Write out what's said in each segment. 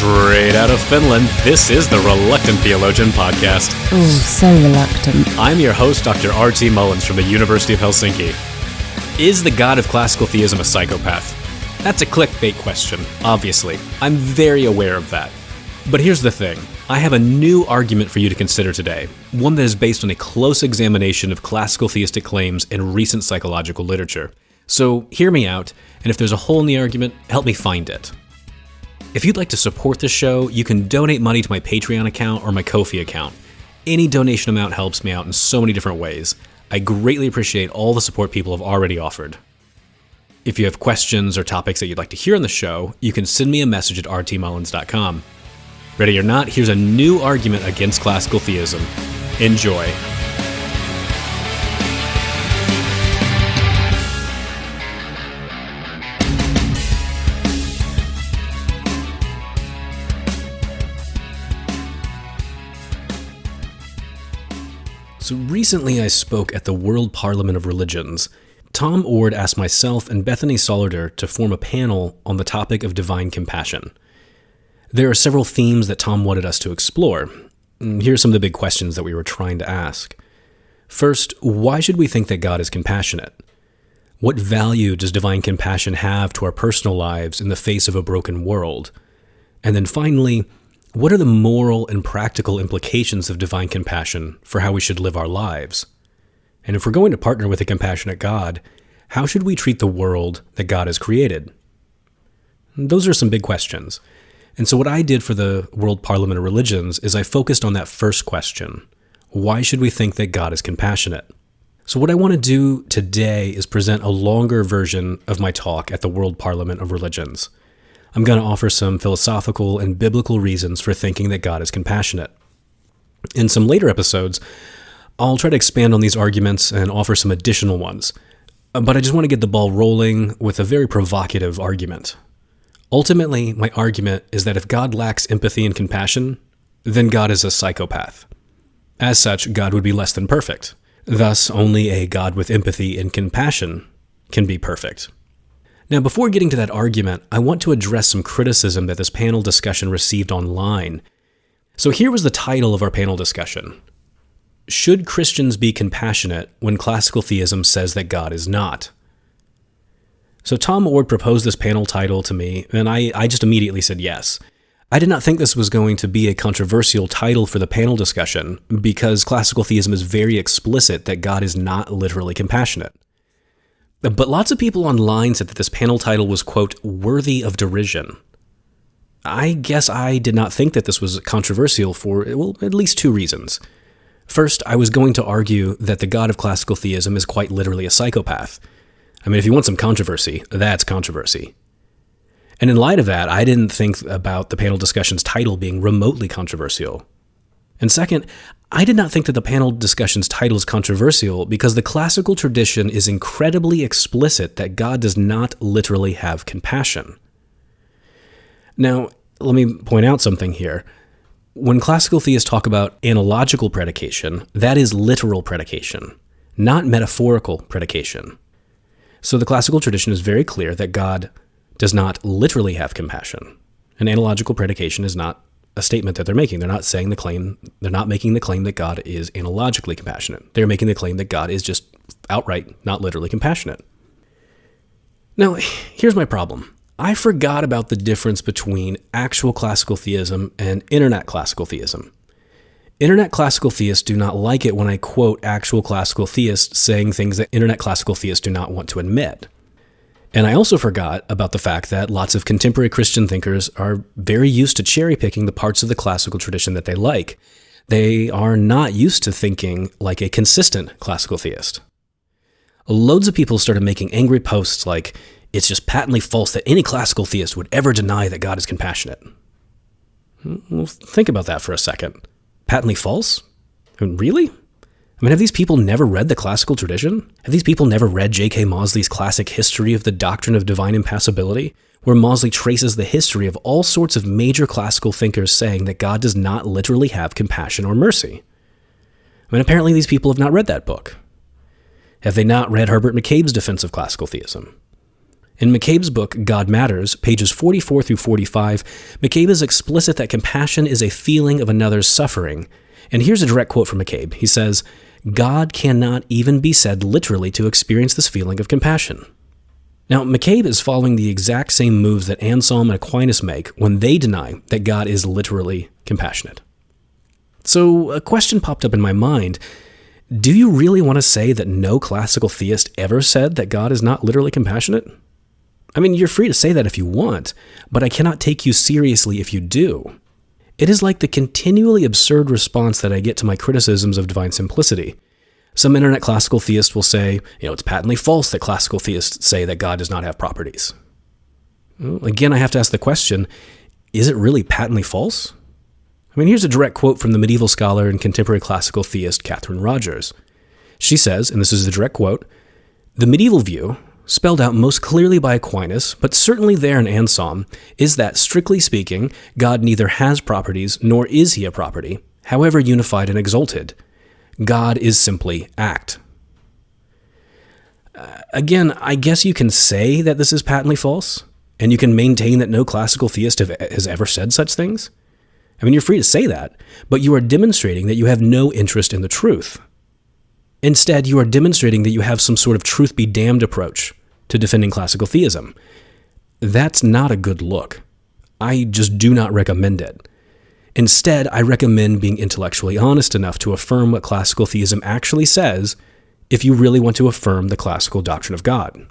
Straight out of Finland, this is the Reluctant Theologian Podcast. Oh, so reluctant. I'm your host, Dr. R.T. Mullins from the University of Helsinki. Is the god of classical theism a psychopath? That's a clickbait question, obviously. I'm very aware of that. But here's the thing. I have a new argument for you to consider today, one that is based on a close examination of classical theistic claims in recent psychological literature. So hear me out, and if there's a hole in the argument, help me find it. If you'd like to support the show, you can donate money to my Patreon account or my Ko-fi account. Any donation amount helps me out in so many different ways. I greatly appreciate all the support people have already offered. If you have questions or topics that you'd like to hear on the show, you can send me a message at rtmullins.com. Ready or not, here's a new argument against classical theism. Enjoy. So recently I spoke at the World Parliament of Religions. Tom Ord asked myself and Bethany Solider to form a panel on the topic of divine compassion. There are several themes that Tom wanted us to explore. Here are some of the big questions that we were trying to ask. First, why should we think that God is compassionate? What value does divine compassion have to our personal lives in the face of a broken world? And then finally, what are the moral and practical implications of divine compassion for how we should live our lives? And if we're going to partner with a compassionate God, how should we treat the world that God has created? Those are some big questions. And so what I did for the World Parliament of Religions is I focused on that first question. Why should we think that God is compassionate? So what I want to do today is present a longer version of my talk at the World Parliament of Religions. I'm going to offer some philosophical and biblical reasons for thinking that God is compassionate. In some later episodes, I'll try to expand on these arguments and offer some additional ones. But I just want to get the ball rolling with a very provocative argument. Ultimately, my argument is that if God lacks empathy and compassion, then God is a psychopath. As such, God would be less than perfect. Thus, only a God with empathy and compassion can be perfect. Now, before getting to that argument, I want to address some criticism that this panel discussion received online. So here was the title of our panel discussion. Should Christians be compassionate when classical theism says that God is not? So Tom Ord proposed this panel title to me, and I just immediately said yes. I did not think this was going to be a controversial title for the panel discussion, because classical theism is very explicit that God is not literally compassionate. But lots of people online said that this panel title was, quote, worthy of derision. I guess I did not think that this was controversial for, well, at least two reasons. First, I was going to argue that the God of classical theism is quite literally a psychopath. I mean, if you want some controversy, that's controversy. And in light of that, I didn't think about the panel discussion's title being remotely controversial. And second, I did not think that the panel discussion's title is controversial because the classical tradition is incredibly explicit that God does not literally have compassion. Now, let me point out something here. When classical theists talk about analogical predication, that is literal predication, not metaphorical predication. So the classical tradition is very clear that God does not literally have compassion. An analogical predication is not a statement that they're making. They're not saying the claim, they're not making the claim that God is analogically compassionate. They're making the claim that God is just outright not literally compassionate. Now, here's my problem. I forgot about the difference between actual classical theism and internet classical theism. Internet classical theists do not like it when I quote actual classical theists saying things that internet classical theists do not want to admit. And I also forgot about the fact that lots of contemporary Christian thinkers are very used to cherry-picking the parts of the classical tradition that they like. They are not used to thinking like a consistent classical theist. Loads of people started making angry posts like, it's just patently false that any classical theist would ever deny that God is compassionate. Well, think about that for a second. Patently false? I mean, really? I mean, have these people never read the classical tradition? Have these people never read J.K. Mausley's classic History of the Doctrine of Divine Impassibility, where Mausley traces the history of all sorts of major classical thinkers saying that God does not literally have compassion or mercy? I mean, apparently these people have not read that book. Have they not read Herbert McCabe's defense of classical theism? In McCabe's book, God Matters, pages 44 through 45, McCabe is explicit that compassion is a feeling of another's suffering. And here's a direct quote from McCabe. He says, "God cannot even be said literally to experience this feeling of compassion." Now, McCabe is following the exact same moves that Anselm and Aquinas make when they deny that God is literally compassionate. So a question popped up in my mind. Do you really want to say that no classical theist ever said that God is not literally compassionate? I mean, you're free to say that if you want, but I cannot take you seriously if you do. It is like the continually absurd response that I get to my criticisms of divine simplicity. Some internet classical theists will say, it's patently false that classical theists say that God does not have properties. Well, again, I have to ask the question, is it really patently false? I mean, here's a direct quote from the medieval scholar and contemporary classical theist Catherine Rogers. She says, and this is the direct quote, "The medieval view, spelled out most clearly by Aquinas, but certainly there in Anselm, is that, strictly speaking, God neither has properties nor is he a property, however unified and exalted. God is simply act." Again, I guess you can say that this is patently false, and you can maintain that no classical theist has ever said such things. I mean, you're free to say that, but you are demonstrating that you have no interest in the truth. Instead, you are demonstrating that you have some sort of truth-be-damned approach to defending classical theism. That's not a good look. I just do not recommend it. Instead, I recommend being intellectually honest enough to affirm what classical theism actually says if you really want to affirm the classical doctrine of God.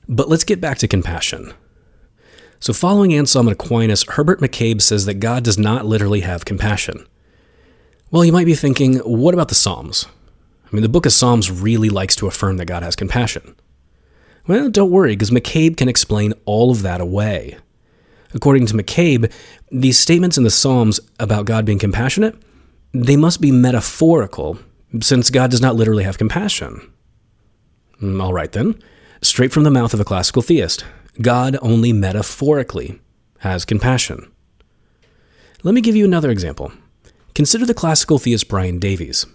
But let's get back to compassion. So following Anselm and Aquinas, Herbert McCabe says that God does not literally have compassion. Well, you might be thinking, what about the Psalms? I mean, the book of Psalms really likes to affirm that God has compassion. Well, don't worry, because McCabe can explain all of that away. According to McCabe, these statements in the Psalms about God being compassionate, they must be metaphorical, since God does not literally have compassion. All right then, straight from the mouth of a classical theist, God only metaphorically has compassion. Let me give you another example. Consider the classical theist Brian Davies.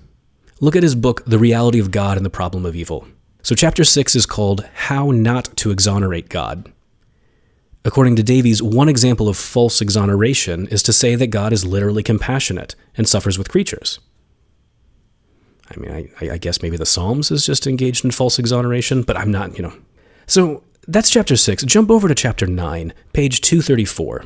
Look at his book, The Reality of God and the Problem of Evil. So chapter 6 is called How Not to Exonerate God. According to Davies, one example of false exoneration is to say that God is literally compassionate and suffers with creatures. I mean, I guess maybe the Psalms is just engaged in false exoneration, but I'm not, So that's chapter 6. Jump over to chapter 9, page 234.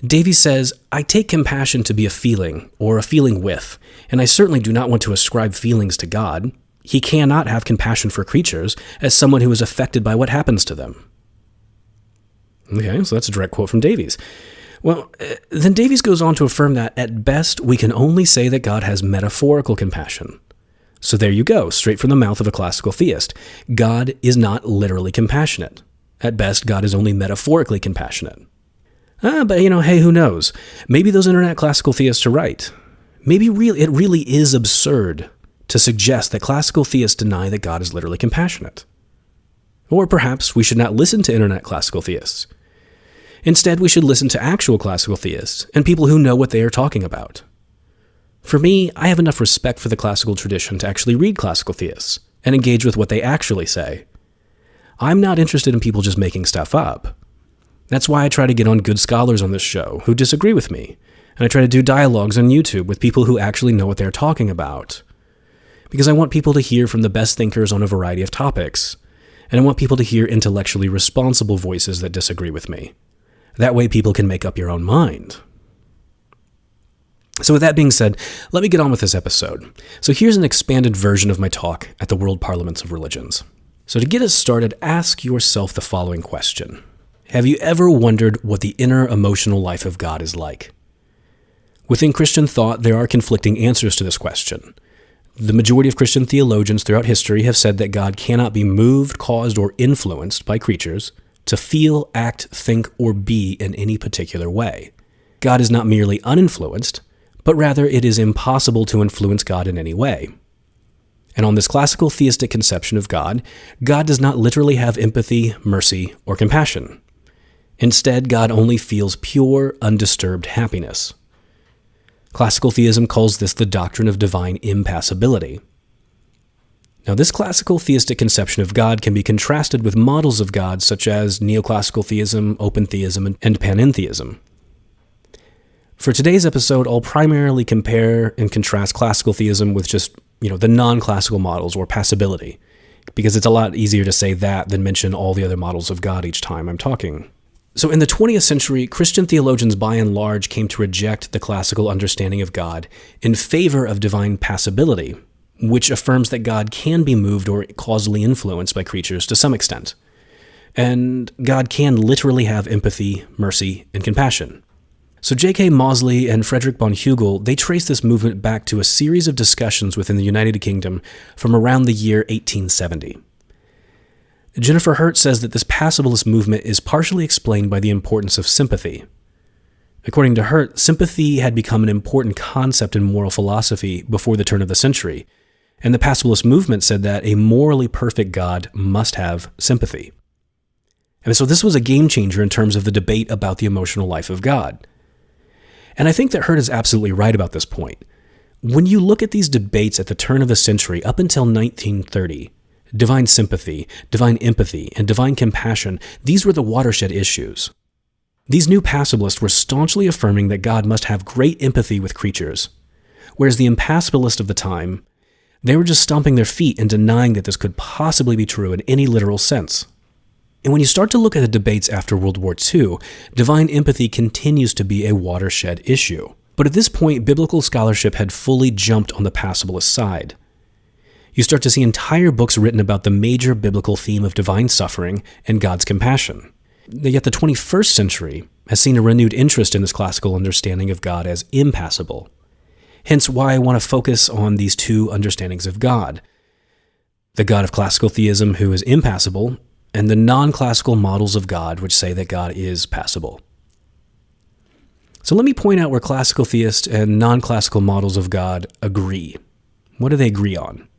Davies says, "I take compassion to be a feeling, or a feeling with, and I certainly do not want to ascribe feelings to God. He cannot have compassion for creatures as someone who is affected by what happens to them." Okay, so that's a direct quote from Davies. Well, then Davies goes on to affirm that, at best, we can only say that God has metaphorical compassion. So there you go, straight from the mouth of a classical theist. God is not literally compassionate. At best, God is only metaphorically compassionate. But hey, who knows? Maybe those internet classical theists are right. Maybe it really is absurd to suggest that classical theists deny that God is literally compassionate. Or perhaps we should not listen to internet classical theists. Instead, we should listen to actual classical theists and people who know what they are talking about. For me, I have enough respect for the classical tradition to actually read classical theists and engage with what they actually say. I'm not interested in people just making stuff up. That's why I try to get on good scholars on this show who disagree with me, and I try to do dialogues on YouTube with people who actually know what they're talking about. Because I want people to hear from the best thinkers on a variety of topics, and I want people to hear intellectually responsible voices that disagree with me. That way people can make up your own mind. So with that being said, let me get on with this episode. So here's an expanded version of my talk at the World Parliaments of Religions. So to get us started, ask yourself the following question. Have you ever wondered what the inner emotional life of God is like? Within Christian thought, there are conflicting answers to this question. The majority of Christian theologians throughout history have said that God cannot be moved, caused, or influenced by creatures to feel, act, think, or be in any particular way. God is not merely uninfluenced, but rather it is impossible to influence God in any way. And on this classical theistic conception of God, God does not literally have empathy, mercy, or compassion. Instead, God only feels pure, undisturbed happiness. Classical theism calls this the doctrine of divine impassibility. Now, this classical theistic conception of God can be contrasted with models of God such as neoclassical theism, open theism, and panentheism. For today's episode, I'll primarily compare and contrast classical theism with just, the non-classical models or passibility, because it's a lot easier to say that than mention all the other models of God each time I'm talking. So in the 20th century, Christian theologians by and large came to reject the classical understanding of God in favor of divine passibility, which affirms that God can be moved or causally influenced by creatures to some extent. And God can literally have empathy, mercy, and compassion. So J.K. Mosley and Frederick von Hugel, they trace this movement back to a series of discussions within the United Kingdom from around the year 1870. Jennifer Hurt says that this passibilist movement is partially explained by the importance of sympathy. According to Hurt, sympathy had become an important concept in moral philosophy before the turn of the century, and the passibilist movement said that a morally perfect God must have sympathy. And so this was a game changer in terms of the debate about the emotional life of God. And I think that Hurt is absolutely right about this point. When you look at these debates at the turn of the century up until 1930, divine sympathy, divine empathy, and divine compassion, these were the watershed issues. These new passibilists were staunchly affirming that God must have great empathy with creatures, whereas the impassibilists of the time, they were just stomping their feet and denying that this could possibly be true in any literal sense. And when you start to look at the debates after World War II, divine empathy continues to be a watershed issue. But at this point, biblical scholarship had fully jumped on the passibilist side. You start to see entire books written about the major biblical theme of divine suffering and God's compassion. Yet the 21st century has seen a renewed interest in this classical understanding of God as impassible. Hence why I want to focus on these two understandings of God. The God of classical theism who is impassible, and the non-classical models of God which say that God is passible. So let me point out where classical theists and non-classical models of God agree. What do they agree on?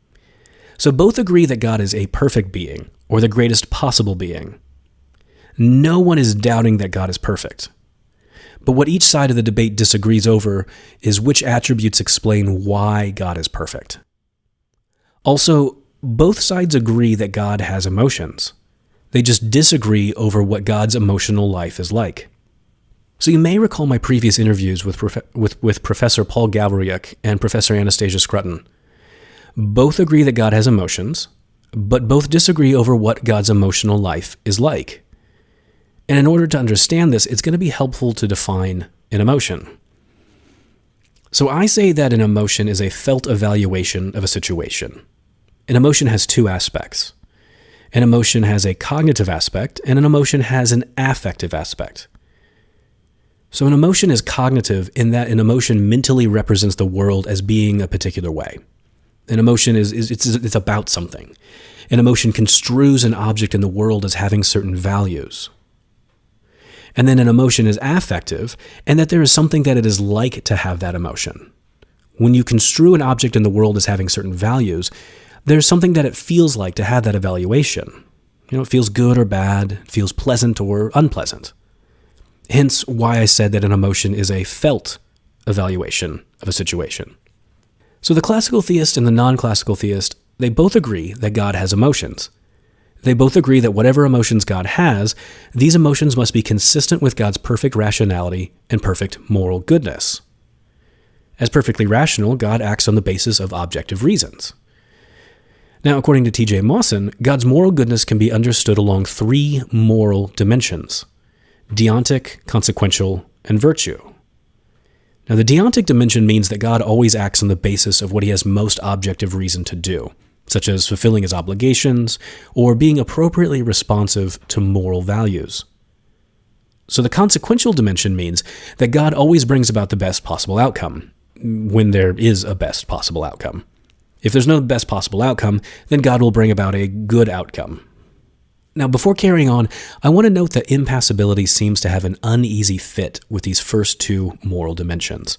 So both agree that God is a perfect being, or the greatest possible being. No one is doubting that God is perfect. But what each side of the debate disagrees over is which attributes explain why God is perfect. Also, both sides agree that God has emotions. They just disagree over what God's emotional life is like. So you may recall my previous interviews with Professor Paul Gavriuk and Professor Anastasia Scrutton. Both agree that God has emotions, but both disagree over what God's emotional life is like. And in order to understand this, it's going to be helpful to define an emotion. So I say that an emotion is a felt evaluation of a situation. An emotion has two aspects. An emotion has a cognitive aspect, and an emotion has an affective aspect. So an emotion is cognitive in that an emotion mentally represents the world as being a particular way. An emotion it's about something. An emotion construes an object in the world as having certain values. And then an emotion is affective, and that there is something that it is like to have that emotion. When you construe an object in the world as having certain values, there's something that it feels like to have that evaluation. It feels good or bad, it feels pleasant or unpleasant. Hence why I said that an emotion is a felt evaluation of a situation. So the classical theist and the non-classical theist, they both agree that God has emotions. They both agree that whatever emotions God has, these emotions must be consistent with God's perfect rationality and perfect moral goodness. As perfectly rational, God acts on the basis of objective reasons. Now, according to T.J. Mawson, God's moral goodness can be understood along three moral dimensions: deontic, consequential, and virtue. Now, the deontic dimension means that God always acts on the basis of what he has most objective reason to do, such as fulfilling his obligations or being appropriately responsive to moral values. So the consequential dimension means that God always brings about the best possible outcome, when there is a best possible outcome. If there's no best possible outcome, then God will bring about a good outcome. Now, before carrying on, I want to note that impassibility seems to have an uneasy fit with these first two moral dimensions.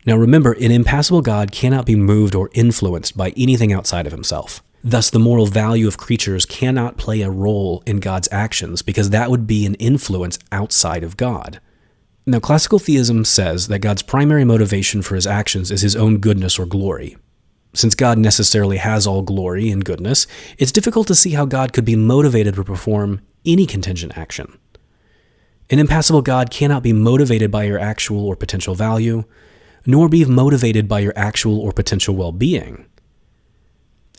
Now remember, an impassible God cannot be moved or influenced by anything outside of himself. Thus, the moral value of creatures cannot play a role in God's actions because that would be an influence outside of God. Now, classical theism says that God's primary motivation for his actions is his own goodness or glory. Since God necessarily has all glory and goodness, it's difficult to see how God could be motivated to perform any contingent action. An impassible God cannot be motivated by your actual or potential value, nor be motivated by your actual or potential well-being.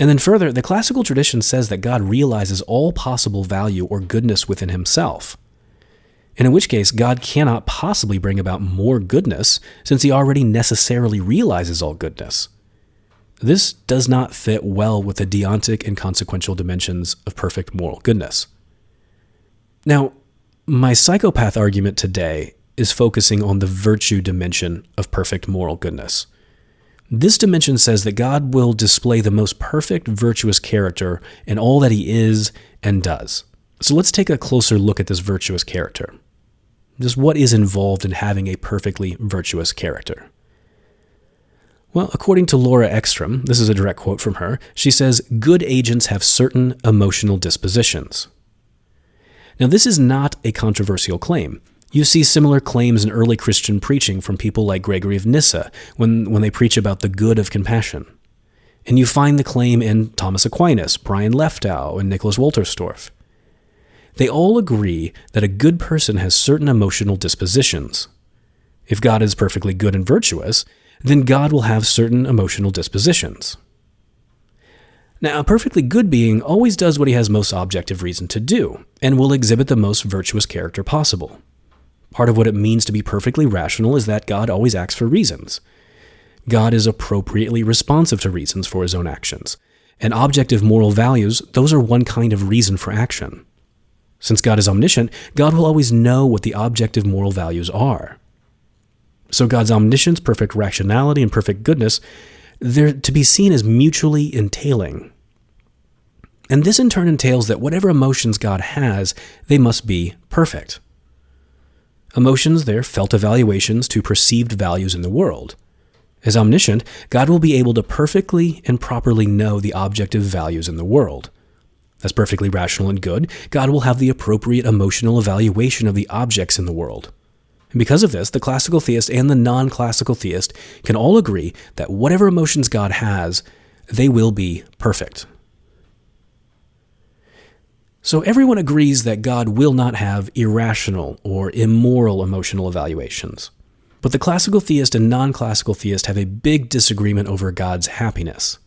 And then further, the classical tradition says that God realizes all possible value or goodness within himself. And in which case, God cannot possibly bring about more goodness, since he already necessarily realizes all goodness. This does not fit well with the deontic and consequential dimensions of perfect moral goodness. Now, my psychopath argument today is focusing on the virtue dimension of perfect moral goodness. This dimension says that God will display the most perfect virtuous character in all that he is and does. So let's take a closer look at this virtuous character. Just what is involved in having a perfectly virtuous character? Well, according to Laura Ekstrom, this is a direct quote from her, she says, "Good agents have certain emotional dispositions." Now, this is not a controversial claim. You see similar claims in early Christian preaching from people like Gregory of Nyssa when they preach about the good of compassion. And you find the claim in Thomas Aquinas, Brian Leftow, and Nicholas Wolterstorff. They all agree that a good person has certain emotional dispositions. If God is perfectly good and virtuous, then God will have certain emotional dispositions. Now, a perfectly good being always does what he has most objective reason to do, and will exhibit the most virtuous character possible. Part of what it means to be perfectly rational is that God always acts for reasons. God is appropriately responsive to reasons for his own actions. And objective moral values, those are one kind of reason for action. Since God is omniscient, God will always know what the objective moral values are. So God's omniscience, perfect rationality, and perfect goodness, they're to be seen as mutually entailing. And this in turn entails that whatever emotions God has, they must be perfect. Emotions, they're felt evaluations to perceived values in the world. As omniscient, God will be able to perfectly and properly know the objective values in the world. As perfectly rational and good, God will have the appropriate emotional evaluation of the objects in the world. And because of this, the classical theist and the non-classical theist can all agree that whatever emotions God has, they will be perfect. So everyone agrees that God will not have irrational or immoral emotional evaluations. But the classical theist and non-classical theist have a big disagreement over God's happiness.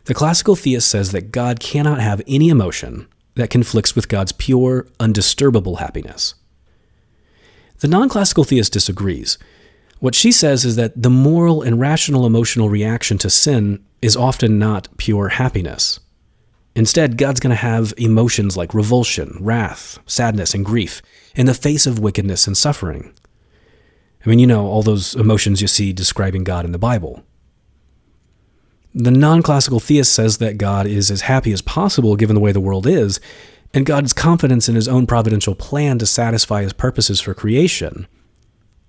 The classical theist says that God cannot have any emotion that conflicts with God's pure, undisturbable happiness. The non-classical theist disagrees. What she says is that the moral and rational emotional reaction to sin is often not pure happiness. Instead, God's going to have emotions like revulsion, wrath, sadness, and grief in the face of wickedness and suffering. I mean, you know, all those emotions you see describing God in the Bible. The non-classical theist says that God is as happy as possible given the way the world is, and God's confidence in his own providential plan to satisfy his purposes for creation.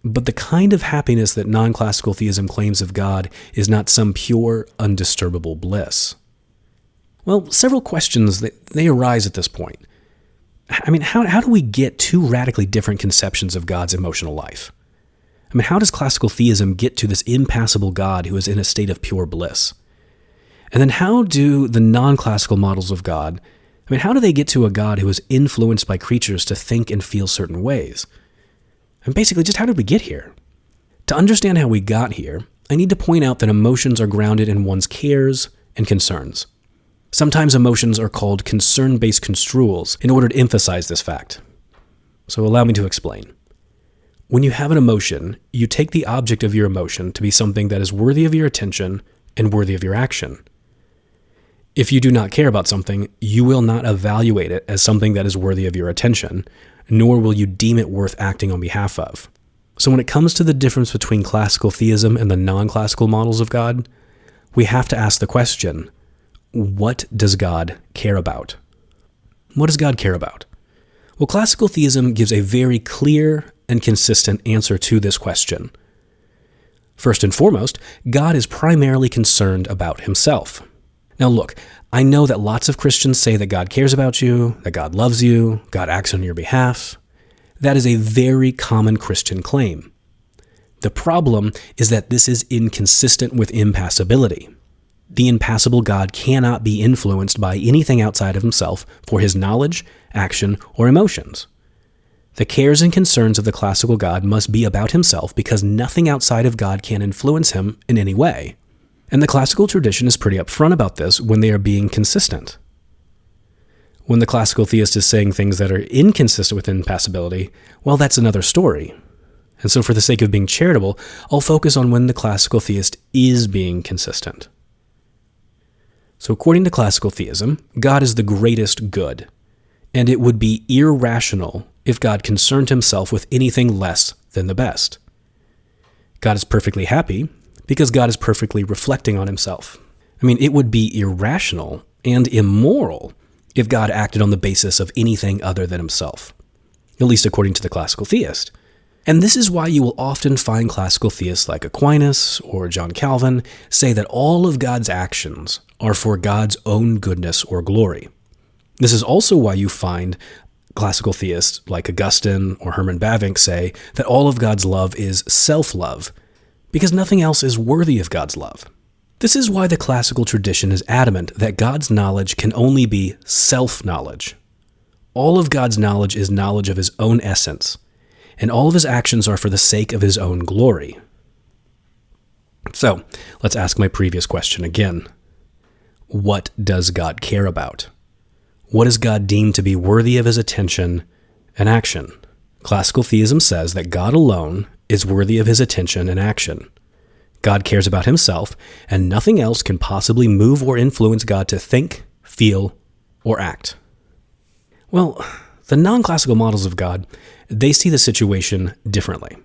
But the kind of happiness that non-classical theism claims of God is not some pure, undisturbable bliss. Well, several questions they arise at this point. I mean, how do we get two radically different conceptions of God's emotional life? I mean, how does classical theism get to this impassible God who is in a state of pure bliss? And then how do the non-classical models of God, I mean, how do they get to a God who is influenced by creatures to think and feel certain ways? And basically, just how did we get here? To understand how we got here, I need to point out that emotions are grounded in one's cares and concerns. Sometimes emotions are called concern-based construals in order to emphasize this fact. So allow me to explain. When you have an emotion, you take the object of your emotion to be something that is worthy of your attention and worthy of your action. If you do not care about something, you will not evaluate it as something that is worthy of your attention, nor will you deem it worth acting on behalf of. So when it comes to the difference between classical theism and the non-classical models of God, we have to ask the question, what does God care about? What does God care about? Well, classical theism gives a very clear and consistent answer to this question. First and foremost, God is primarily concerned about himself. Now look, I know that lots of Christians say that God cares about you, that God loves you, God acts on your behalf. That is a very common Christian claim. The problem is that this is inconsistent with impassibility. the impassible God cannot be influenced by anything outside of himself for his knowledge, action, or emotions. The cares and concerns of the classical God must be about himself because nothing outside of God can influence him in any way. And the classical tradition is pretty upfront about this when they are being consistent. When the classical theist is saying things that are inconsistent with impassibility, well, that's another story. And so for the sake of being charitable, I'll focus on when the classical theist is being consistent. So according to classical theism, God is the greatest good, and it would be irrational if God concerned himself with anything less than the best. God is perfectly happy because God is perfectly reflecting on himself. I mean, it would be irrational and immoral if God acted on the basis of anything other than himself, at least according to the classical theist. And this is why you will often find classical theists like Aquinas or John Calvin say that all of God's actions are for God's own goodness or glory. This is also why you find classical theists like Augustine or Herman Bavinck say that all of God's love is self-love, because nothing else is worthy of God's love. This is why the classical tradition is adamant that God's knowledge can only be self-knowledge. All of God's knowledge is knowledge of his own essence, and all of his actions are for the sake of his own glory. So, let's ask my previous question again. What does God care about? What does God deem to be worthy of his attention and action? Classical theism says that God alone is worthy of his attention and action. God cares about himself, and nothing else can possibly move or influence God to think, feel, or act. Well, the non-classical models of God, they see the situation differently.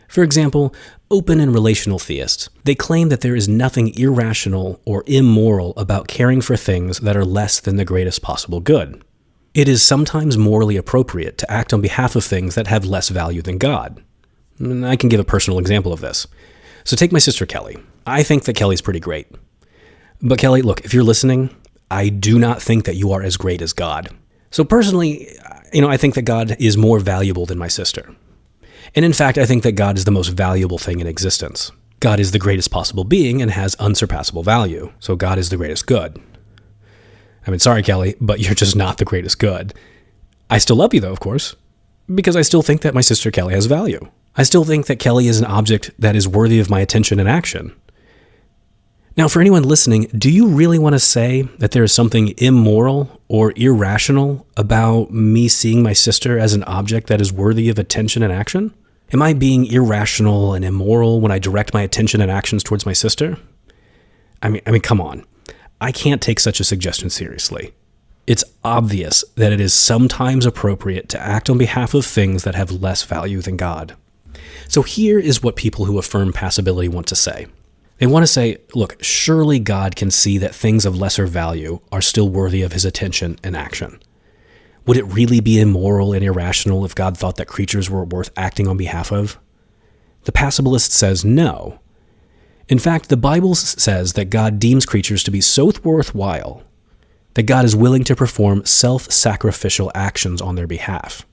For example, open and relational theists, they claim that there is nothing irrational or immoral about caring for things that are less than the greatest possible good. It is sometimes morally appropriate to act on behalf of things that have less value than God. And I can give a personal example of this. So take my sister Kelly. I think that Kelly's pretty great. But Kelly, look, if you're listening, I do not think that you are as great as God. So personally, I think that God is more valuable than my sister. And in fact, I think that God is the most valuable thing in existence. God is the greatest possible being and has unsurpassable value. So God is the greatest good. I mean, sorry, Kelly, but you're just not the greatest good. I still love you, though, of course, because I still think that my sister Kelly has value. I still think that Kelly is an object that is worthy of my attention and action. Now, for anyone listening, do you really want to say that there is something immoral or irrational about me seeing my sister as an object that is worthy of attention and action? Am I being irrational and immoral when I direct my attention and actions towards my sister? I mean, come on. I can't take such a suggestion seriously. It's obvious that it is sometimes appropriate to act on behalf of things that have less value than God. So here is what people who affirm passibility want to say. They want to say, look, surely God can see that things of lesser value are still worthy of his attention and action. Would it really be immoral and irrational if God thought that creatures were worth acting on behalf of? The passibilist says no. In fact, the Bible says that God deems creatures to be so worthwhile that God is willing to perform self-sacrificial actions on their behalf.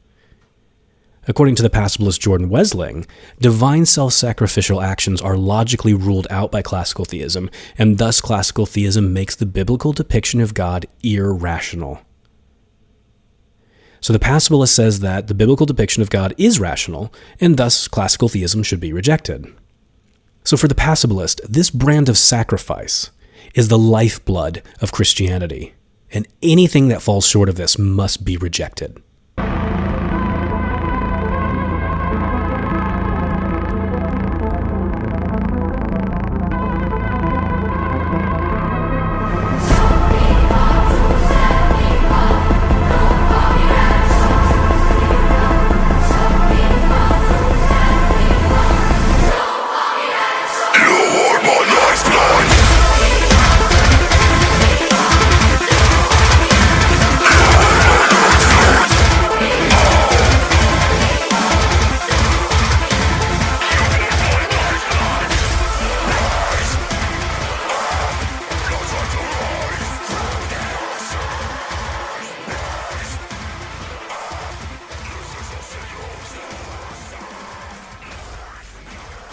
According to the passibilist Jordan Wesling, divine self-sacrificial actions are logically ruled out by classical theism, and thus classical theism makes the biblical depiction of God irrational. So the passibilist says that the biblical depiction of God is rational, and thus classical theism should be rejected. So for the passibilist, this brand of sacrifice is the lifeblood of Christianity, and anything that falls short of this must be rejected.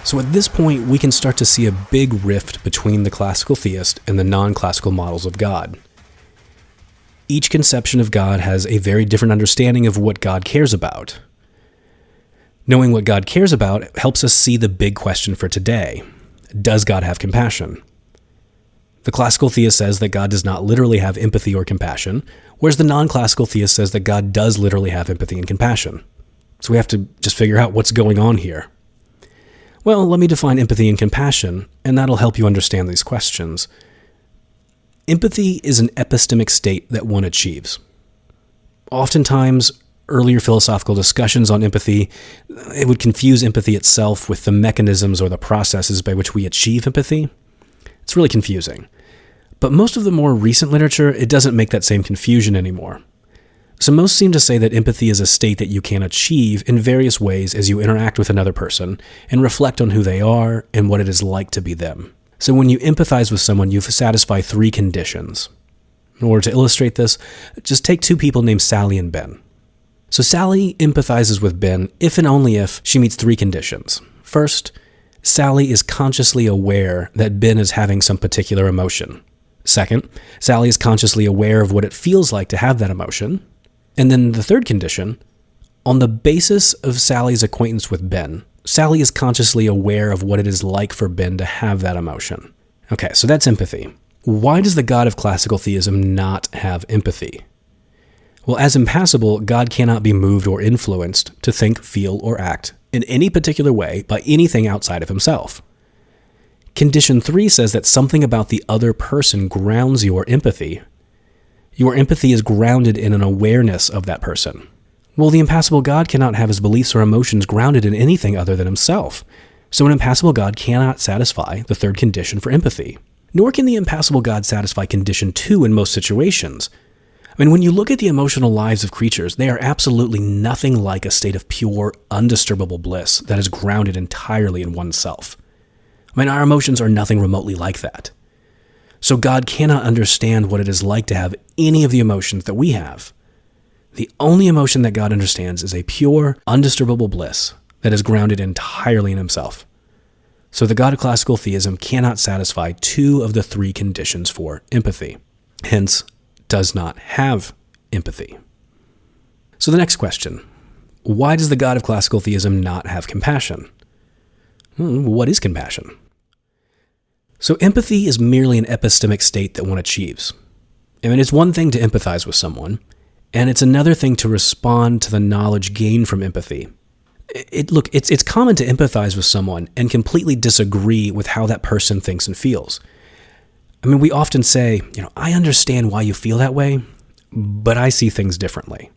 So at this point, we can start to see a big rift between the classical theist and the non-classical models of God. Each conception of God has a very different understanding of what God cares about. Knowing what God cares about helps us see the big question for today. Does God have compassion? The classical theist says that God does not literally have empathy or compassion, whereas the non-classical theist says that God does literally have empathy and compassion. So we have to just figure out what's going on here. Well, let me define empathy and compassion, and that'll help you understand these questions. Empathy is an epistemic state that one achieves. Oftentimes, earlier philosophical discussions on empathy, it would confuse empathy itself with the mechanisms or the processes by which we achieve empathy. It's really confusing. But most of the more recent literature, it doesn't make that same confusion anymore. So most seem to say that empathy is a state that you can achieve in various ways as you interact with another person and reflect on who they are and what it is like to be them. So when you empathize with someone, you satisfy 3 conditions. In order to illustrate this, just take 2 people named Sally and Ben. So Sally empathizes with Ben if and only if she meets 3 conditions. First, Sally is consciously aware that Ben is having some particular emotion. Second, Sally is consciously aware of what it feels like to have that emotion. And then the third condition, on the basis of Sally's acquaintance with Ben, Sally is consciously aware of what it is like for Ben to have that emotion. Okay, so that's empathy. Why does the God of classical theism not have empathy? Well, as impassible, God cannot be moved or influenced to think, feel, or act in any particular way by anything outside of himself. Condition 3 says that something about the other person grounds your empathy. Your empathy is grounded in an awareness of that person. Well, the impassible God cannot have his beliefs or emotions grounded in anything other than himself. So an impassible God cannot satisfy the third condition for empathy. Nor can the impassible God satisfy condition 2 in most situations. I mean, when you look at the emotional lives of creatures, they are absolutely nothing like a state of pure, undisturbable bliss that is grounded entirely in oneself. I mean, our emotions are nothing remotely like that. So God cannot understand what it is like to have any of the emotions that we have. The only emotion that God understands is a pure, undisturbable bliss that is grounded entirely in himself. So the God of classical theism cannot satisfy 2 of the 3 conditions for empathy, hence does not have empathy. So the next question, why does the God of classical theism not have compassion? What is compassion? So empathy is merely an epistemic state that one achieves. I mean, it's one thing to empathize with someone, and it's another thing to respond to the knowledge gained from empathy. It's common to empathize with someone and completely disagree with how that person thinks and feels. I mean, we often say, I understand why you feel that way, but I see things differently.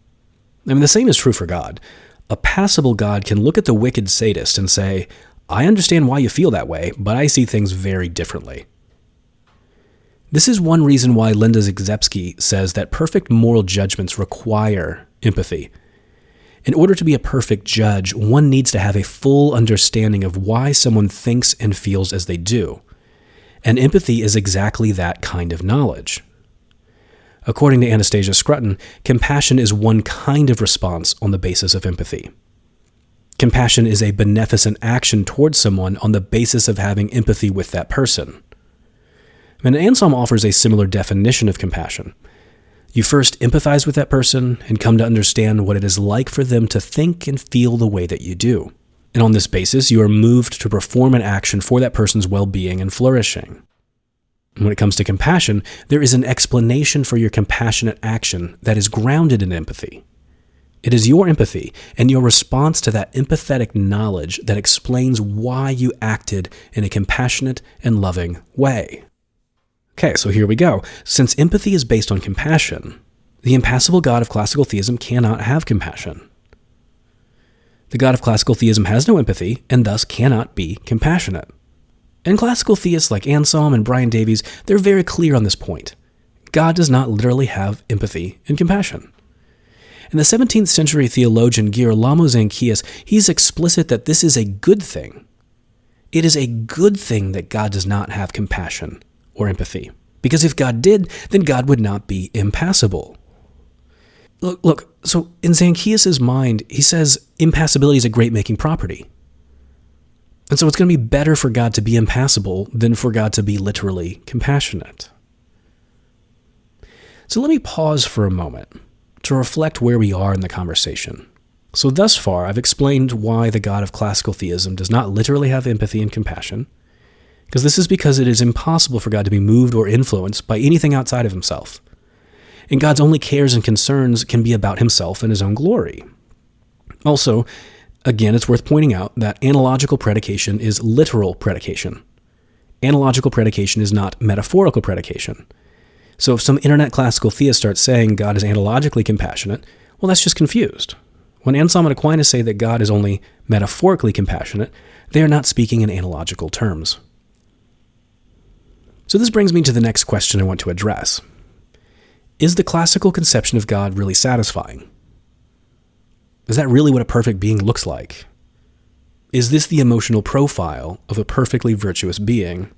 I mean, the same is true for God. A passible God can look at the wicked sadist and say, I understand why you feel that way, but I see things very differently. This is one reason why Linda Zagzebski says that perfect moral judgments require empathy. In order to be a perfect judge, one needs to have a full understanding of why someone thinks and feels as they do. And empathy is exactly that kind of knowledge. According to Anastasia Scrutton, compassion is one kind of response on the basis of empathy. Compassion is a beneficent action towards someone on the basis of having empathy with that person. And Anselm offers a similar definition of compassion. You first empathize with that person and come to understand what it is like for them to think and feel the way that you do. And on this basis, you are moved to perform an action for that person's well-being and flourishing. And when it comes to compassion, there is an explanation for your compassionate action that is grounded in empathy. It is your empathy and your response to that empathetic knowledge that explains why you acted in a compassionate and loving way. Okay, so here we go. Since empathy is based on compassion, the impassible God of classical theism cannot have compassion. The God of classical theism has no empathy and thus cannot be compassionate. And classical theists like Anselm and Brian Davies, they're very clear on this point. God does not literally have empathy and compassion. And the 17th century theologian Girolamo Zanchius, he's explicit that this is a good thing. It is a good thing that God does not have compassion or empathy. Because if God did, then God would not be impassible. Look, so in Zanchius' mind, he says impassibility is a great-making property. And so it's going to be better for God to be impassible than for God to be literally compassionate. So let me pause for a moment to reflect where we are in the conversation. So thus far, I've explained why the God of classical theism does not literally have empathy and compassion, because this is because it is impossible for God to be moved or influenced by anything outside of himself. And God's only cares and concerns can be about himself and his own glory. Also, again, it's worth pointing out that analogical predication is literal predication. Analogical predication is not metaphorical predication. So if some internet classical theist starts saying God is analogically compassionate, well, that's just confused. When Anselm and Aquinas say that God is only metaphorically compassionate, they are not speaking in analogical terms. So this brings me to the next question I want to address. Is the classical conception of God really satisfying? Is that really what a perfect being looks like? Is this the emotional profile of a perfectly virtuous being?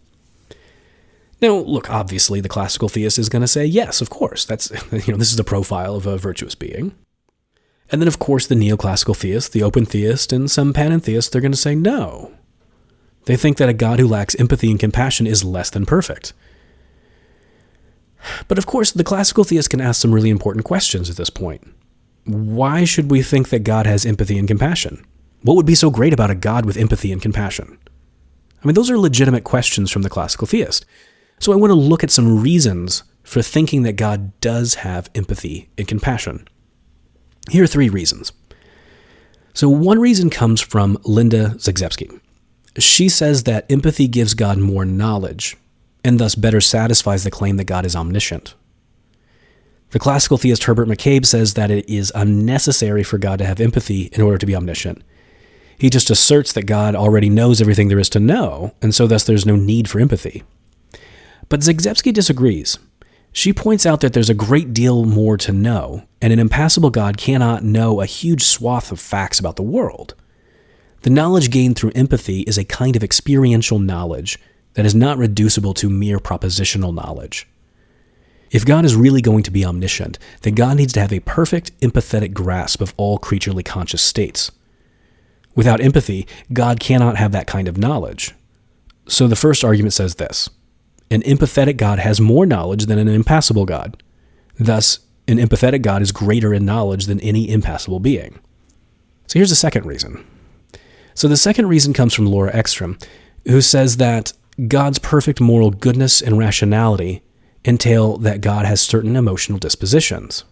Now, look, obviously the classical theist is going to say, yes, of course, this is the profile of a virtuous being. And then, of course, the neoclassical theist, the open theist, and some panentheists, they're going to say no. They think that a God who lacks empathy and compassion is less than perfect. But of course, the classical theist can ask some really important questions at this point. Why should we think that God has empathy and compassion? What would be so great about a God with empathy and compassion? I mean, those are legitimate questions from the classical theist. So I want to look at some reasons for thinking that God does have empathy and compassion. Here are 3 reasons. So one reason comes from Linda Zagzebski. She says that empathy gives God more knowledge, and thus better satisfies the claim that God is omniscient. The classical theist Herbert McCabe says that it is unnecessary for God to have empathy in order to be omniscient. He just asserts that God already knows everything there is to know, and so thus there's no need for empathy. But Zagzebski disagrees. She points out that there's a great deal more to know, and an impassible God cannot know a huge swath of facts about the world. The knowledge gained through empathy is a kind of experiential knowledge that is not reducible to mere propositional knowledge. If God is really going to be omniscient, then God needs to have a perfect empathetic grasp of all creaturely conscious states. Without empathy, God cannot have that kind of knowledge. So the first argument says this: an empathetic God has more knowledge than an impassible God. Thus, an empathetic God is greater in knowledge than any impassible being. So here's the second reason. So the second reason comes from Laura Ekstrom, who says that God's perfect moral goodness and rationality entail that God has certain emotional dispositions.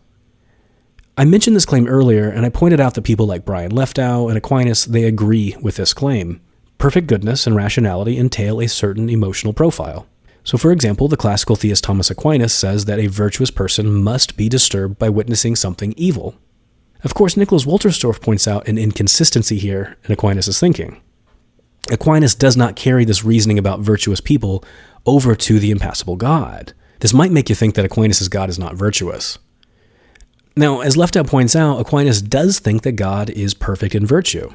I mentioned this claim earlier, and I pointed out that people like Brian Leftow and Aquinas, they agree with this claim. Perfect goodness and rationality entail a certain emotional profile. So for example, the classical theist Thomas Aquinas says that a virtuous person must be disturbed by witnessing something evil. Of course, Nicholas Wolterstorff points out an inconsistency here in Aquinas' thinking. Aquinas does not carry this reasoning about virtuous people over to the impassible God. This might make you think that Aquinas' God is not virtuous. Now, as Leftow points out, Aquinas does think that God is perfect in virtue.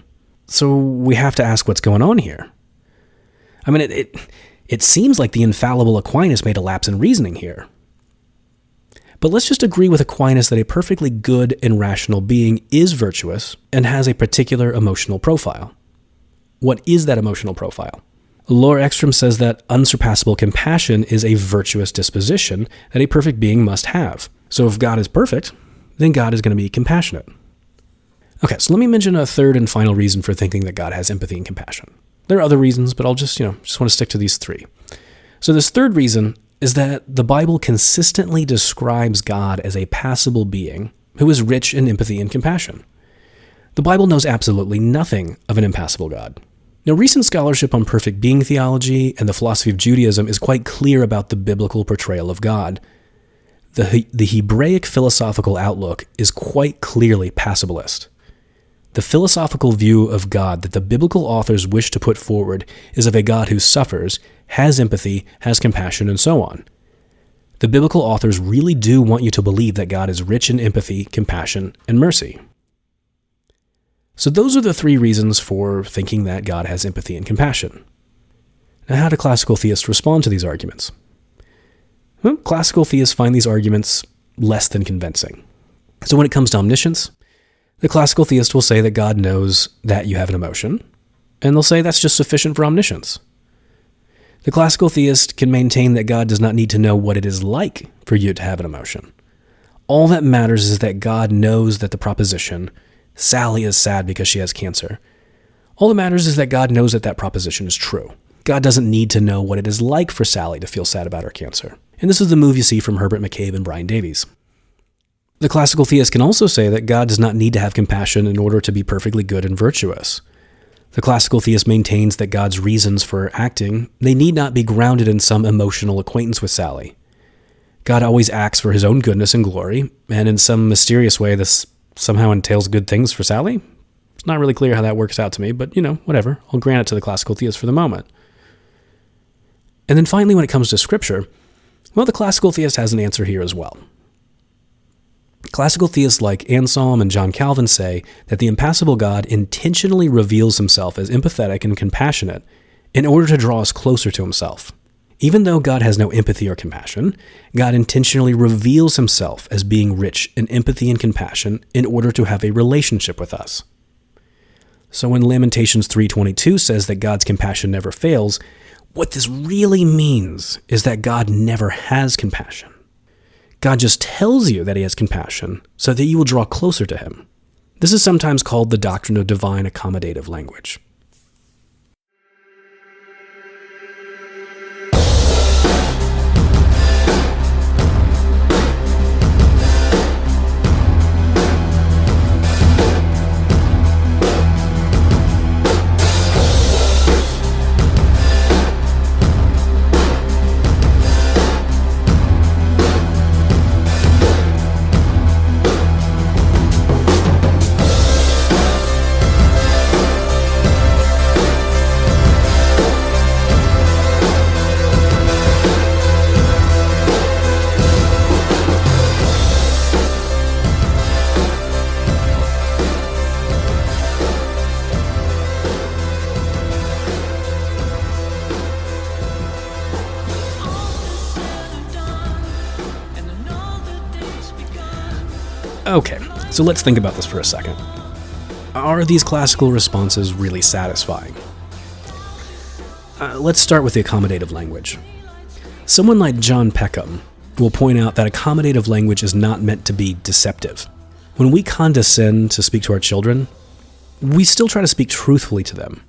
So we have to ask what's going on here. I mean, it seems like the infallible Aquinas made a lapse in reasoning here. But let's just agree with Aquinas that a perfectly good and rational being is virtuous and has a particular emotional profile. What is that emotional profile? Laura Ekstrom says that unsurpassable compassion is a virtuous disposition that a perfect being must have. So if God is perfect, then God is going to be compassionate. Okay, so let me mention a third and final reason for thinking that God has empathy and compassion. There are other reasons, but I'll just want to stick to these 3. So this third reason is that the Bible consistently describes God as a passible being who is rich in empathy and compassion. The Bible knows absolutely nothing of an impassible God. Now, recent scholarship on perfect being theology and the philosophy of Judaism is quite clear about the biblical portrayal of God. The Hebraic philosophical outlook is quite clearly passibilist. The philosophical view of God that the biblical authors wish to put forward is of a God who suffers, has empathy, has compassion, and so on. The biblical authors really do want you to believe that God is rich in empathy, compassion, and mercy. So those are the 3 reasons for thinking that God has empathy and compassion. Now, how do classical theists respond to these arguments? Well, classical theists find these arguments less than convincing. So when it comes to omniscience, the classical theist will say that God knows that you have an emotion, and they'll say that's just sufficient for omniscience. The classical theist can maintain that God does not need to know what it is like for you to have an emotion. All that matters is that God knows that the proposition, Sally is sad because she has cancer. All that matters is that God knows that that proposition is true. God doesn't need to know what it is like for Sally to feel sad about her cancer. And this is the move you see from Herbert McCabe and Brian Davies. The classical theist can also say that God does not need to have compassion in order to be perfectly good and virtuous. The classical theist maintains that God's reasons for acting, they need not be grounded in some emotional acquaintance with Sally. God always acts for his own goodness and glory, and in some mysterious way this somehow entails good things for Sally. It's not really clear how that works out to me, but whatever. I'll grant it to the classical theist for the moment. And then finally, when it comes to Scripture, well, the classical theist has an answer here as well. Classical theists like Anselm and John Calvin say that the impassible God intentionally reveals himself as empathetic and compassionate in order to draw us closer to himself. Even though God has no empathy or compassion, God intentionally reveals himself as being rich in empathy and compassion in order to have a relationship with us. So when Lamentations 3:22 says that God's compassion never fails, what this really means is that God never has compassion. God just tells you that he has compassion so that you will draw closer to him. This is sometimes called the doctrine of divine accommodative language. Okay, so let's think about this for a second. Are these classical responses really satisfying? Let's start with the accommodative language. Someone like John Peckham will point out that accommodative language is not meant to be deceptive. When we condescend to speak to our children, we still try to speak truthfully to them.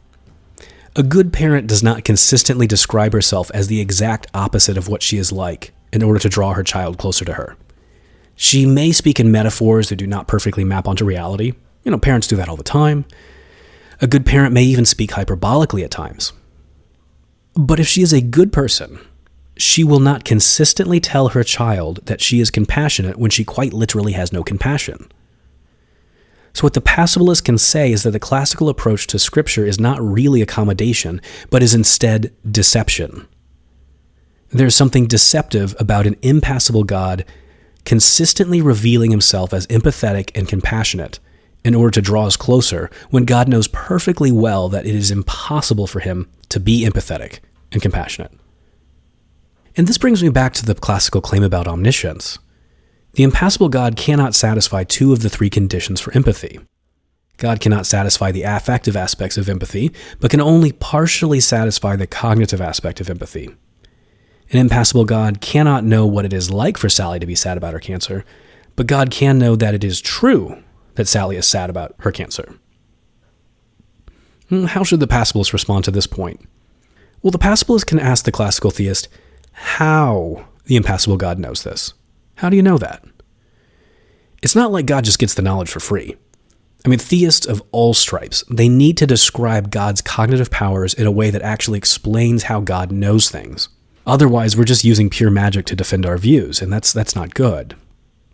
A good parent does not consistently describe herself as the exact opposite of what she is like in order to draw her child closer to her. She may speak in metaphors that do not perfectly map onto reality. Parents do that all the time. A good parent may even speak hyperbolically at times. But if she is a good person, she will not consistently tell her child that she is compassionate when she quite literally has no compassion. So what the passibilist can say is that the classical approach to Scripture is not really accommodation, but is instead deception. There's something deceptive about an impassible God consistently revealing himself as empathetic and compassionate in order to draw us closer when God knows perfectly well that it is impossible for him to be empathetic and compassionate. And this brings me back to the classical claim about omniscience. The impassible God cannot satisfy two of the three conditions for empathy. God cannot satisfy the affective aspects of empathy, but can only partially satisfy the cognitive aspect of empathy. An impassible God cannot know what it is like for Sally to be sad about her cancer, but God can know that it is true that Sally is sad about her cancer. How should the passibilist respond to this point? Well, the passibilist can ask the classical theist how the impassible God knows this. How do you know that? It's not like God just gets the knowledge for free. Theists of all stripes, they need to describe God's cognitive powers in a way that actually explains how God knows things. Otherwise, we're just using pure magic to defend our views, and that's not good.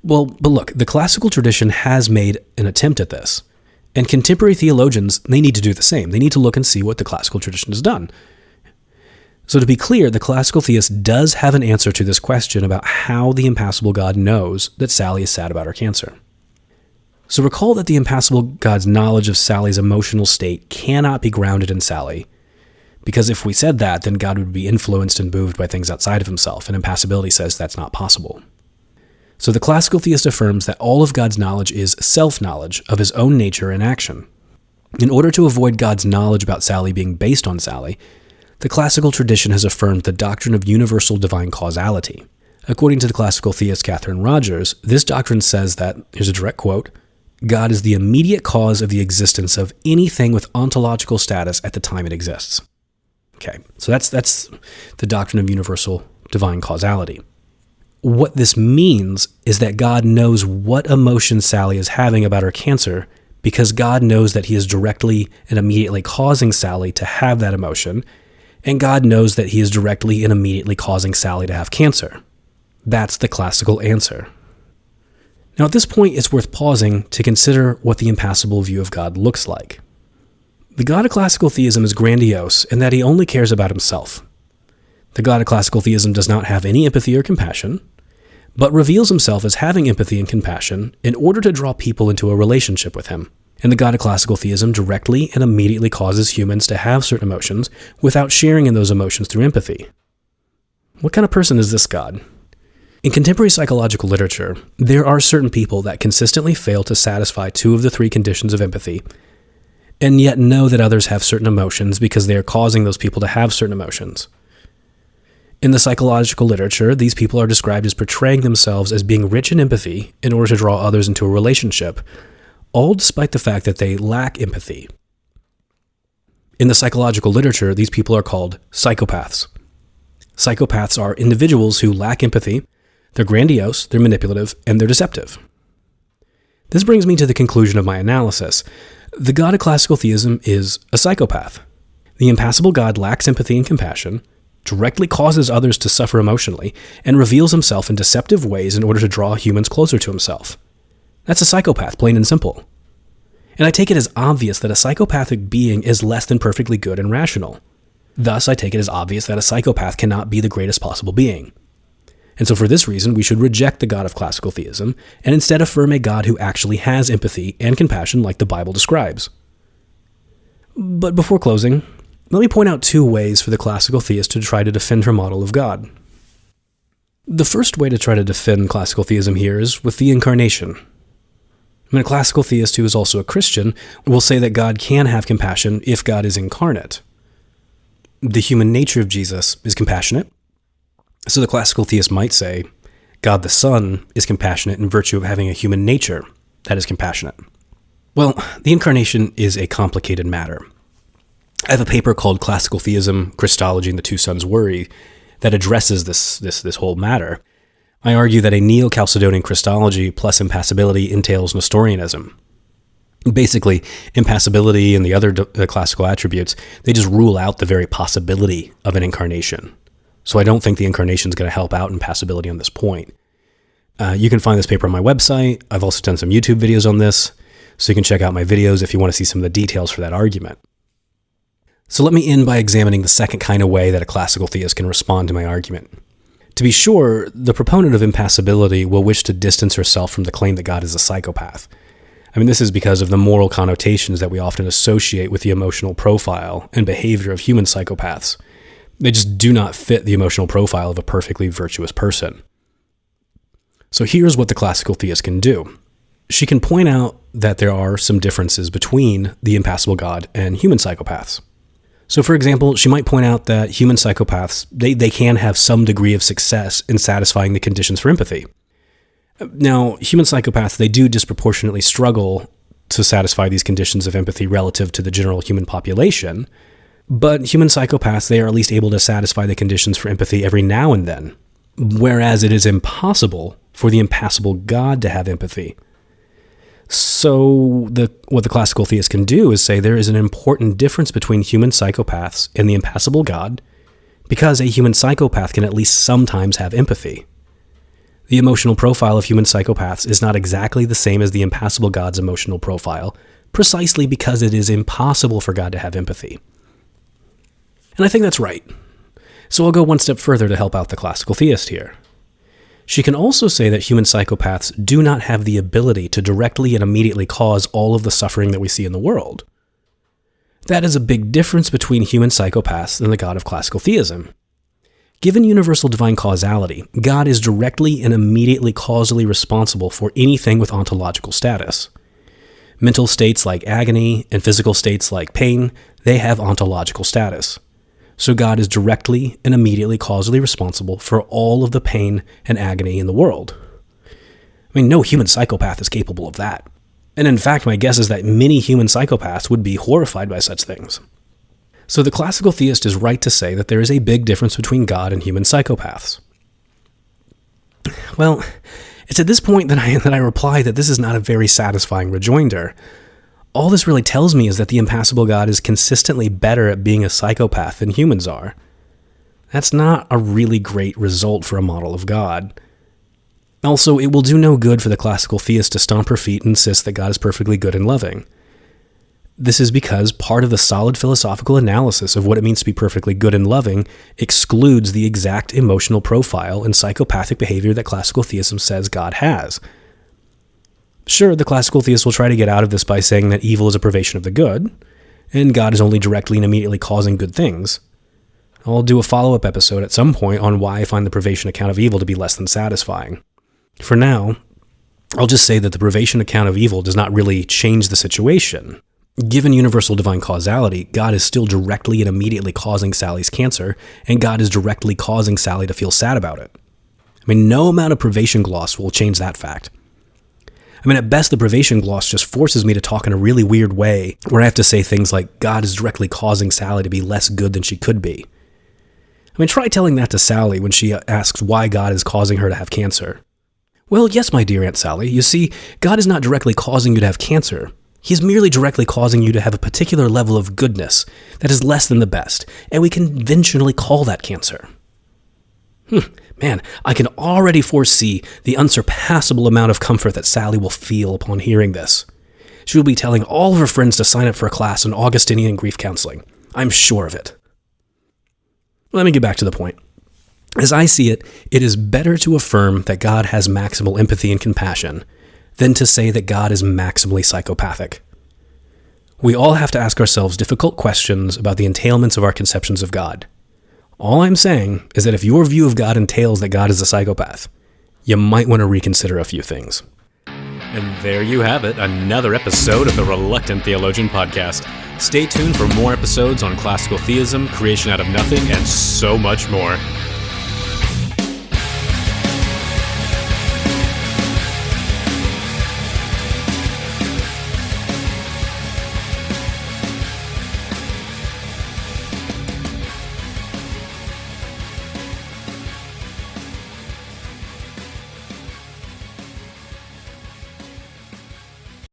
Well, but look, the classical tradition has made an attempt at this, and contemporary theologians, they need to do the same. They need to look and see what the classical tradition has done. So to be clear, the classical theist does have an answer to this question about how the impassible God knows that Sally is sad about her cancer. So recall that the impassible God's knowledge of Sally's emotional state cannot be grounded in Sally, because if we said that, then God would be influenced and moved by things outside of himself, and impassibility says that's not possible. So the classical theist affirms that all of God's knowledge is self-knowledge of his own nature and action. In order to avoid God's knowledge about Sally being based on Sally, the classical tradition has affirmed the doctrine of universal divine causality. According to the classical theist Catherine Rogers, this doctrine says that, here's a direct quote, God is the immediate cause of the existence of anything with ontological status at the time it exists. Okay, so that's the doctrine of universal divine causality. What this means is that God knows what emotion Sally is having about her cancer because God knows that he is directly and immediately causing Sally to have that emotion, and God knows that he is directly and immediately causing Sally to have cancer. That's the classical answer. Now, at this point, it's worth pausing to consider what the impassible view of God looks like. The God of classical theism is grandiose in that he only cares about himself. The God of classical theism does not have any empathy or compassion, but reveals himself as having empathy and compassion in order to draw people into a relationship with him. And the God of classical theism directly and immediately causes humans to have certain emotions without sharing in those emotions through empathy. What kind of person is this God? In contemporary psychological literature, there are certain people that consistently fail to satisfy two of the three conditions of empathy, and yet know that others have certain emotions because they are causing those people to have certain emotions. In the psychological literature, these people are described as portraying themselves as being rich in empathy in order to draw others into a relationship, all despite the fact that they lack empathy. In the psychological literature, these people are called psychopaths. Psychopaths are individuals who lack empathy. They're grandiose, they're manipulative, and they're deceptive. This brings me to the conclusion of my analysis. The God of classical theism is a psychopath. The impassible God lacks empathy and compassion, directly causes others to suffer emotionally, and reveals himself in deceptive ways in order to draw humans closer to himself. That's a psychopath, plain and simple. And I take it as obvious that a psychopathic being is less than perfectly good and rational. Thus, I take it as obvious that a psychopath cannot be the greatest possible being. And so for this reason, we should reject the God of classical theism and instead affirm a God who actually has empathy and compassion like the Bible describes. But before closing, let me point out two ways for the classical theist to try to defend her model of God. The first way to try to defend classical theism here is with the incarnation. A classical theist who is also a Christian will say that God can have compassion if God is incarnate. The human nature of Jesus is compassionate. So the classical theist might say, God the Son is compassionate in virtue of having a human nature that is compassionate. Well, the incarnation is a complicated matter. I have a paper called Classical Theism, Christology, and the Two Sons' Worry that addresses this whole matter. I argue that a Neo-Chalcedonian Christology plus impassibility entails Nestorianism. Basically, impassibility and the other classical attributes, they just rule out the very possibility of an incarnation. So I don't think the incarnation is going to help out impassibility on this point. You can find this paper on my website. I've also done some YouTube videos on this, so you can check out my videos if you want to see some of the details for that argument. So let me end by examining the second kind of way that a classical theist can respond to my argument. To be sure, the proponent of impassibility will wish to distance herself from the claim that God is a psychopath. This is because of the moral connotations that we often associate with the emotional profile and behavior of human psychopaths. They just do not fit the emotional profile of a perfectly virtuous person. So here's what the classical theist can do. She can point out that there are some differences between the impassible God and human psychopaths. So for example, she might point out that human psychopaths, they can have some degree of success in satisfying the conditions for empathy. Now, human psychopaths, they do disproportionately struggle to satisfy these conditions of empathy relative to the general human population, but human psychopaths, they are at least able to satisfy the conditions for empathy every now and then, whereas it is impossible for the impassible God to have empathy. So what the classical theist can do is say there is an important difference between human psychopaths and the impassible God, because a human psychopath can at least sometimes have empathy. The emotional profile of human psychopaths is not exactly the same as the impassible God's emotional profile, precisely because it is impossible for God to have empathy. And I think that's right. So I'll go one step further to help out the classical theist here. She can also say that human psychopaths do not have the ability to directly and immediately cause all of the suffering that we see in the world. That is a big difference between human psychopaths and the God of classical theism. Given universal divine causality, God is directly and immediately causally responsible for anything with ontological status. Mental states like agony and physical states like pain, they have ontological status. So God is directly and immediately causally responsible for all of the pain and agony in the world. I mean, no human psychopath is capable of that. And in fact, my guess is that many human psychopaths would be horrified by such things. So the classical theist is right to say that there is a big difference between God and human psychopaths. Well, it's at this point that I reply that this is not a very satisfying rejoinder. All this really tells me is that the impassible God is consistently better at being a psychopath than humans are. That's not a really great result for a model of God. Also, it will do no good for the classical theist to stomp her feet and insist that God is perfectly good and loving. This is because part of the solid philosophical analysis of what it means to be perfectly good and loving excludes the exact emotional profile and psychopathic behavior that classical theism says God has. Sure, the classical theist will try to get out of this by saying that evil is a privation of the good, and God is only directly and immediately causing good things. I'll do a follow-up episode at some point on why I find the privation account of evil to be less than satisfying. For now, I'll just say that the privation account of evil does not really change the situation. Given universal divine causality, God is still directly and immediately causing Sally's cancer, and God is directly causing Sally to feel sad about it. I mean, no amount of privation gloss will change that fact. I mean, at best, the privation gloss just forces me to talk in a really weird way, where I have to say things like, God is directly causing Sally to be less good than she could be. I mean, try telling that to Sally when she asks why God is causing her to have cancer. Well, yes, my dear Aunt Sally, you see, God is not directly causing you to have cancer. He is merely directly causing you to have a particular level of goodness that is less than the best, and we conventionally call that cancer. Man, I can already foresee the unsurpassable amount of comfort that Sally will feel upon hearing this. She will be telling all of her friends to sign up for a class in Augustinian grief counseling. I'm sure of it. Let me get back to the point. As I see it, it is better to affirm that God has maximal empathy and compassion than to say that God is maximally psychopathic. We all have to ask ourselves difficult questions about the entailments of our conceptions of God. All I'm saying is that if your view of God entails that God is a psychopath, you might want to reconsider a few things. And there you have it, another episode of the Reluctant Theologian Podcast. Stay tuned for more episodes on classical theism, creation out of nothing, and so much more.